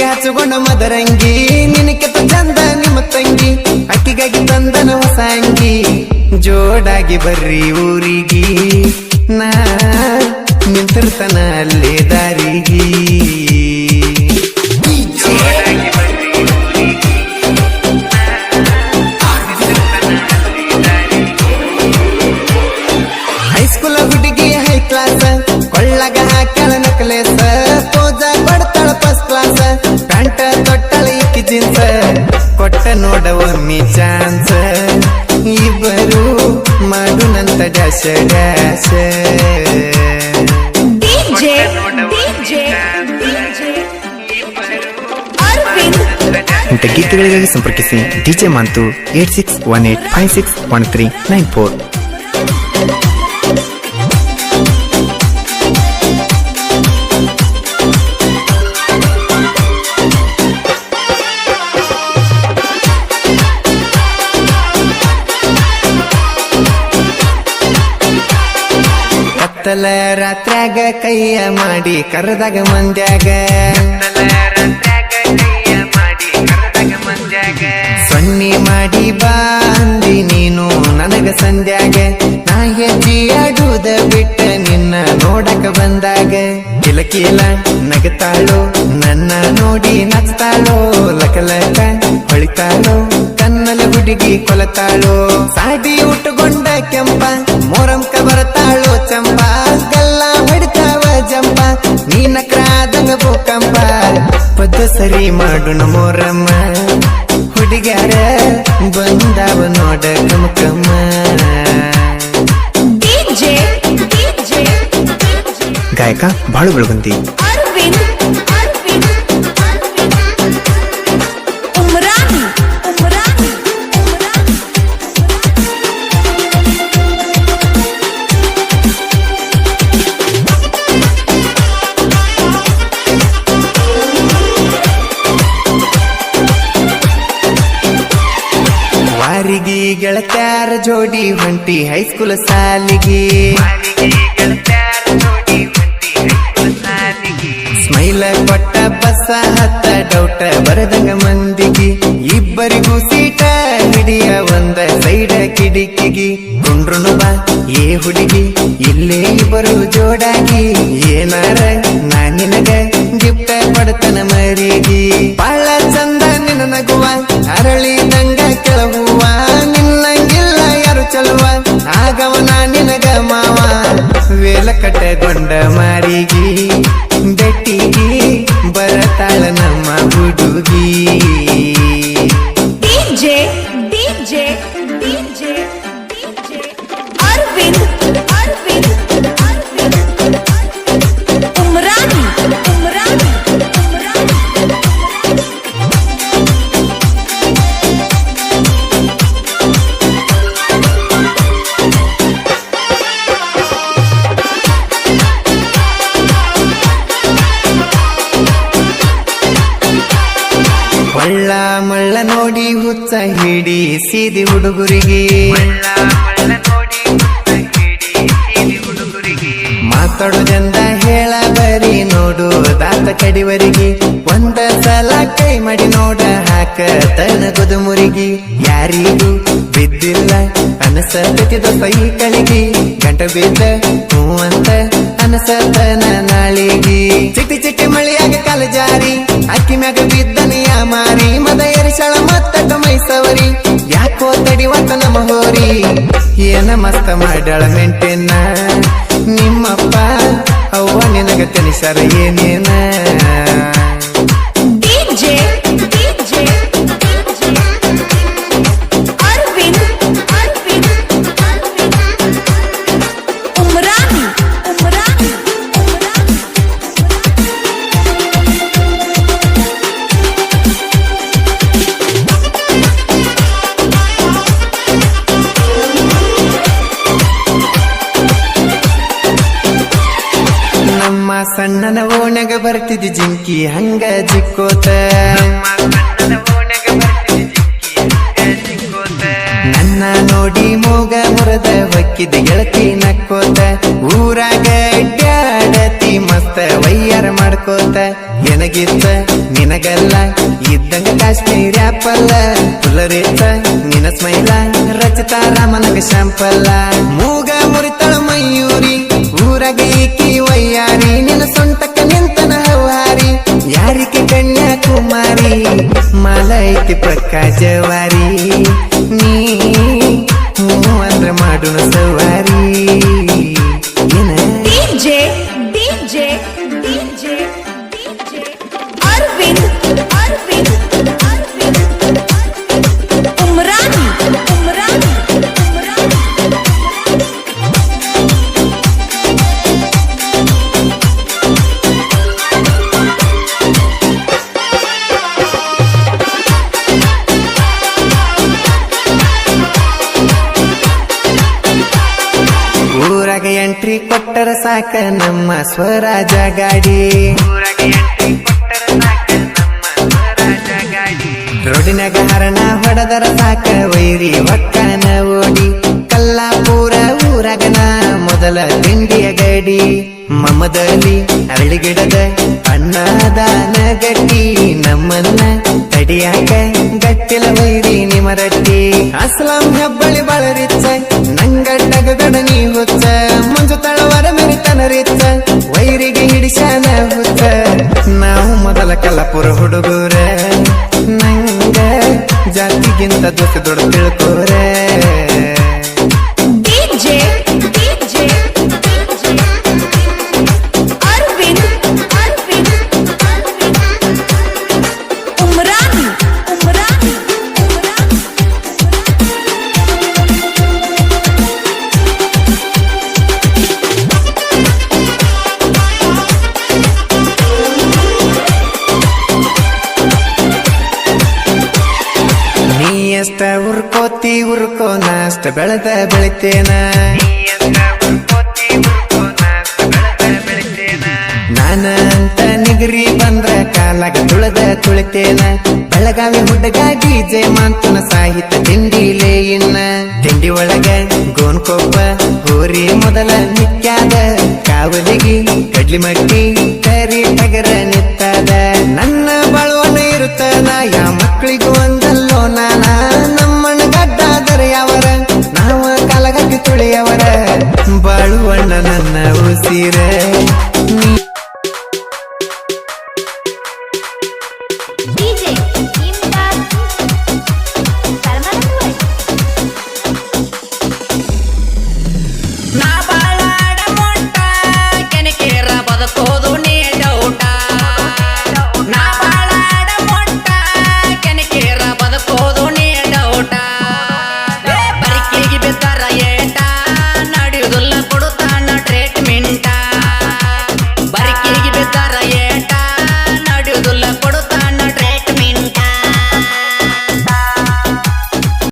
ಹಚ್ಚುಗೊಂಡ ಮದರಂಗಿ ನಿನಕೆತ್ತ ಚಂದ ನಿಮ್ಮ ತಂಗಿ ಅಕ್ಕಿಗಾಗಿ ತಂದನ ಹೊಸ ಅಂಗಿ ಜೋಡಾಗಿ ಬರ್ರಿ ಊರಿಗಿ ನಾ ನಿಂತಿರ್ತನ ಅಲ್ಲೇ ದಾರಿಗಿ ಹೈಸ್ಕೂಲ್ ಹುಡುಗಿ ಹೈ ಕ್ಲಾಸ್ ಕೊಳ್ಳಗ ಹಾಕಳ ನಕ್ಲೇಸ ಪೋಜ ಕೊಡ್ತಾಳ ಫಸ್ಟ್ ಕ್ಲಾಸ್ ಪ್ಯಾಂಟ ತೊಟ್ಟಳ ಇಕ್ಕಿ ಜೀನ್ಸ್ ಕೊಟ್ಟ ನೋಡ ಒಮ್ಮೆ ಚಾನ್ಸ್ ಇಬ್ಬರು ಮಾಡುನಂತ ಡ್ಯಾಶ ಡ್ಯಾಶ ಇಂಥ ಗೀತೆಗಳಿಗಾಗಿ ಸಂಪರ್ಕಿಸಿ ಡಿಜೆ ಮಾಂತು 8618561394. ಕತ್ತಲ ರಾತ್ರ್ಯಾಗ ಕೈಯ ಮಾಡಿ ಕರೆದಾಗ ಮಂದ್ಯಾಗ ಸೊನ್ನಿ ಮಾಡಿ ಬಾಂದಿ ನೀನು ನನಗ ಸಂಧ್ಯಾಗ ನಾ ಹೆಜ್ಜೆ ಆಡುವುದ ಬಿಟ್ಟ ನಿನ್ನ ನೋಡಕ ಬಂದಾಗ ಕಿಲಕಿಲ ನಗತಾಳೋ ನನ್ನ ನೋಡಿ ನಚ್ತಾಳೋ ಲಕಲಕ ಹೊಳಿತಾಳೋ ಕನ್ನಲ ಹುಡುಗಿ ಕೊಲತಾಳೋ ಸಾಡಿ ಉಟ್ಟುಕೊಂಡ ಕೆಂಪ ಮೋರಂಕ ಬರತಾಳೋ ಚಂಪ ಗಲ್ಲ ಹೊಡಿತಾವ ಜಂಪ ನೀನ ಕ್ರಾದಂಗ ಭೂಕಂಪ ಪದ್ದು ಸರಿ ಮಾಡುಣ ಮೋರಮ್ಮ ಹುಡುಗ್ಯಾರ ಬಂದಾವ ನೋಡ ಕಮಕಮ್ಮ ಗಾಯಕ ಬಾಳು ಬೆಳಗುಂದಿ ವಾರಿಗೆ ಗೆಳತ್ಯಾರ ಜೋಡಿ ಹೊಂಟಿ ಹೈಸ್ಕೂಲ್ ಸಾಲಿಗೆ ಸ್ಮೈಲ ಕೊಟ್ಟ ಬಸ್ಸ ಹತ್ತ ಡೌಟ ಬರದಂಗ ಮಂದಿಗೆ ಇಬ್ಬರಿಗೂ ಸೀಟ ಹಿಡಿಯ ಒಂದ ಸೈಡ ಕಿಡಿಕಿಗಿ ಕುಂಡ್ರುನು ಬಾ ಏ ಹುಡುಗಿ ಇಲ್ಲೇ ಇಬ್ಬರು ಜೋಡಾಗಿ ಏನಾರ ನಾ ನಿನಗ ಗಿಫ್ಟ ಕೊಡ್ತನ ಮರಿಗೆ ಬಾಳ ಚಂದ ನಿನ್ನ ನಗುವ ಅರಳಿದಂಗ ಕೆಳಗುವ ನಿನ್ನಂಗಿಲ್ಲ ಯಾರು ಚಲುವ ಆಗವನ ನಿನಗ ಮಾವ ವೇಲ ಕಟ್ಟಗೊಂಡ ಮಾರಿಗೆ ಬೆಟ್ಟಿಗಿ ಬರತಾಳ ನಮ್ಮ ಹುಡುಗಿ ಮಳ್ಳ ಮಳ್ಳ ನೋಡಿ ಹುಚ್ಚ ಹಿಡಿ ಸೀದಿ ಹುಡುಗರಿಗೆ ಮಾತಾಡೋದೆಂದ ಹೇಳ ಬರಿ ನೋಡು ದಾತ ಕಡಿವರಿಗೆ ಒಂದ ಸಲ ಕೈ ಮಾಡಿ ನೋಡ ಹಾಕ ತನಗುದು ಮುರಿಗಿ ಯಾರಿಗೂ ಬಿದ್ದಿಲ್ಲ ಅನಸತಿದ ಸೈ ಕಳಿಗಿ ಗಂಟ ಬಿದ್ದ ಹೂ ಅಂತ ಅನಸತನ ನಾಳಿಗಿ ಚಿಟ್ಟಿ ಚಿಟ್ಟಿ ಮಳಿಯಾಗ ಕಾಲ ಜಾರಿ ಅಕ್ಕಿ ಮ್ಯಾಗ ಬಿದ್ದನಿಯ ಮಾರಿ ಮದ ಎರಿಸಳ ಮತ್ತ ಮೈಸವರಿ ಯಾಕೋ ತಡಿವತ್ತ ನಮ್ಮ ಹೋರಿ ಏನ ಮಸ್ತ ಮಾಡಳ ಮೆಂಟೆನ ನಿಮ್ಮಪ್ಪ ಅವ್ವ ನಿನಗ ತಿಳಿಸರ ಏನೇನ ಸಣ್ಣನ ಓಣಗ ಬರ್ತಿದಿ ಜಿಂಕಿ ಹಂಗ ಜಿಕ್ಕೋತ ನನ್ನ ನೋಡಿ ಮೂಗ ಮುರದ ಹೊಕ್ಕಿದ ಗೆಳತಿ ನಕ್ಕೋತ ಊರಾಗ ಅಡ್ಡಾಡತಿ ಮಸ್ತ ವಯ್ಯಾರ ಮಾಡ್ಕೋತ ಎನಗಿತ್ತ ನಿನಗಲ್ಲ ಇದ್ದಂಗ ಕಾಶ್ಮೀರ ಆಪಲ್ಲ ಪುಲರೇತ ನಿನ ಸ್ಮೈಲ ರಚಿತ ರಾಮನಗ ಶಾಂಪಲ್ಲ ಮೂಗ ಮುರಿತಳ ಮಯೂರಿ ಊರಾಗ ಈಕಿ ವಯ್ಯಾರಿ ನಿನ್ನ ಸೊಂಟಕ್ಕ ನಿಂತನ ಹವಾರಿ ಯಾರಿಗೆ ಕನ್ಯಾಕುಮಾರಿ ಮಾಲ ಐತಿ ಪಕ್ಕ ಜವಾರಿ ನೀ ಅಂದ್ರ ಮಾಡುಣ ಸವಾರಿ ಏನ DJ DJ DJ DJ Arvind Arvind Arvind Umrani Umrani Umrani ಊರಾಗ ಎಂಟ್ರಿ ಕೊಟ್ಟರ ಸಾಕ ನಮ್ಮ ಸ್ವರಾಜ ಗಾಡಿ ರೋಡಿನಾಗ ಹರಣ ಹೊಡೆದರ ಸಾಕ ವೈರಿ ಒಕ್ಕನ ಓಡಿ ಕಲ್ಲಾಪುರ ಊರಾಗನ ಮೊದಲ ತಿಂಡಿಯ ಗಡಿ ಮಮದಲ್ಲಿ ಅರಳಿಗಿಡದ ಅನ್ನದಾನ ಗಟ್ಟಿ ನಮ್ಮನ್ನ ತಡಿಯಾಕ ಗಟ್ಟಿಲ ವೈರಿ ನಿಮರಟ್ಟಿ ಅಸ್ಲಾಂ ಹೆಬ್ಬಳಿ ಬಳರಿಚ್ಚ ನಂಗಡ್ಡಗ ಗಡನಿ ಹುಚ್ಚ ಮಂಜು ತಳವರ ಮೆರಿತನ ರಿಚ್ಚ ವೈರಿಗೆ ಹಿಡಿಸಾನ ಹುಚ್ಚ ನಾವು ಮೊದಲ ಕಲ್ಲಪುರ ಹುಡುಗರ ನಂಗ ಜಾತಿಗಿಂತ ದೋಸ್ತ ದೊಡ್ಡ ತಿಳ್ಕೋರ DJ DJ DJ Arvind Arvind Arvind Umrani Umrani Umrani ನೀ ಎಷ್ಟ ಉರ್ಕೋತಿ ಉರ್ಕೋ ನಾಷ್ಟ ಬೆಳೆದ ಬೆಳಿತೇನ ನಾನ ಅಂತ ನಿಗರಿ ಬಂದ್ರ ಕಾಲಾಗ ತುಳದ ತುಳಿತೇನ ಬೆಳಗಾವಿ ಹುಡುಗ ಡಿಜೆ ಮಾಂತನ ಸಾಹಿತ್ಯ ತಿಂಡಿಲೇ ಇನ್ನ ತಿಂಡಿ ಒಳಗ ಗೋನ್ಕೊಬ್ಬ ಹೋರಿ ಮೊದಲ ನಿತ್ಯಾದ ಕಾವಲಿಗಿ ಕಡ್ಲಿ ಮಟ್ಟಿ ಕರಿ ಟಗರ ನಿತ್ತಾದ ನನ್ನ ಬಾಳುವನ ಇರುತ್ತನ ಯಾ ಮಕ್ಕಳಿಗೂ ಒಂದಲ್ಲೋ ನಾನ ನಮ್ಮಣ್ಣ ಗಡ್ಡಾದರೆ ಯಾವರ ನಾವ ಕಾಲಗಟ್ಟಿ ತುಳಿಯವರ ಬಾಳುವಣ್ಣ ನನ್ನ ಉಸಿರ ನೀ